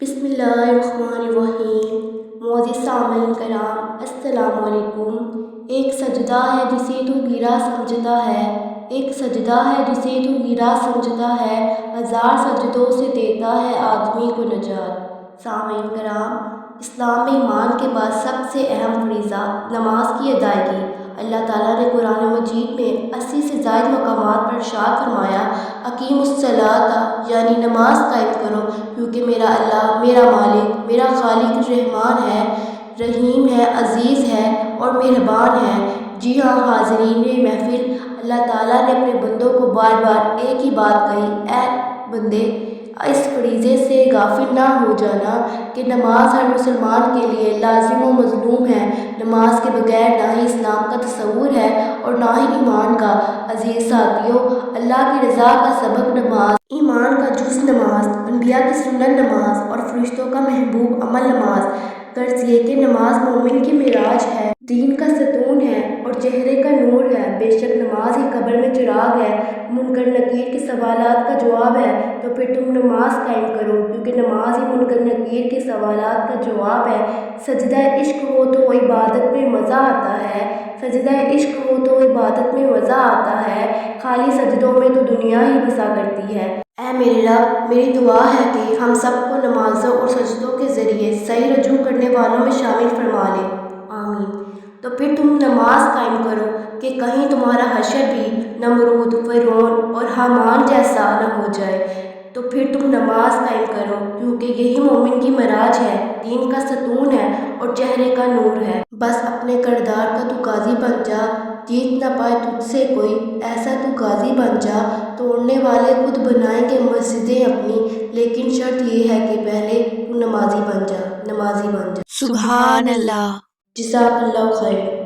بسم اللہ الرحمن الرحیم۔ معزز سامعین کرام، السلام علیکم۔ ایک سجدہ ہے جسے تو گرا سمجھتا ہے، ایک سجدہ ہے جسے تو گرا سمجھتا ہے، ہزار سجدوں سے دیتا ہے آدمی کو نجات۔ سامعین کرام، اسلام میں ایمان کے بعد سب سے اہم فریضہ نماز کی ادائیگی۔ اللہ تعالیٰ نے قرآن مجید میں 80 سے زائد مقامات پر ارشاد فرمایا، اقیموا الصلاۃ، یعنی نماز قائم کرو، کیونکہ میرا اللہ، میرا مالک، میرا خالق رحمان ہے، رحیم ہے، عزیز ہے اور مہربان ہے۔ جی ہاں حاضرین محفل، اللہ تعالیٰ نے اپنے بندوں کو بار بار ایک ہی بات کہی، اے بندے، اس فریضے سے غافل نہ ہو جانا کہ نماز ہر مسلمان کے لیے لازم و مظلوم ہے۔ نماز کے بغیر نہ ہی اسلام کا تصور ہے اور نہ ہی ایمان کا۔ عزیز ساتھیو، اللہ کی رضا کا سبب نماز، ایمان کا جز نماز، انبیاء کی سنن نماز اور فرشتوں کا محبوب عمل نماز۔ غرض یہ کہ نماز مومن کی معراج ہے، دین کا ستون ہے اور چہرے کا نور ہے۔ بے شک نماز ہی قبر میں چراغ ہے، منکر نکیر کے سوالات کا جواب ہے۔ تو پھر تم نماز قائم کرو، کیونکہ نماز ہی منکر نکیر کے سوالات کا جواب ہے۔ سجدہ عشق ہو تو عبادت میں مزہ آتا ہے، سجدہ عشق ہو تو عبادت میں مزہ آتا ہے، خالی سجدوں میں تو دنیا ہی بسا کرتی ہے۔ اے میرے رب، میری دعا ہے کہ ہم سب کو نمازوں اور سجدوں کے ذریعے صحیح رجوع کرنے والوں میں شامل فرما لے، آمین۔ تو پھر تم نماز قائم کرو کہ کہیں تمہارا حشر بھی نمرود، فرعون اور حامان جیسا نہ ہو جائے۔ تو پھر تم نماز قائم کرو، کیونکہ یہی مومن کی معراج ہے، دین کا ستون ہے اور چہرے کا نور ہے۔ بس اپنے کردار کا تو قاضی بن جا، جیت نہ پائے تجھ سے کوئی، ایسا تو غازی بن جا۔ توڑنے والے خود بنائیں گے مسجدیں اپنی، لیکن شرط یہ ہے کہ پہلے تو نمازی بن جا، نمازی بن جا۔ سبحان اللہ۔ جزاک اللہ خیر۔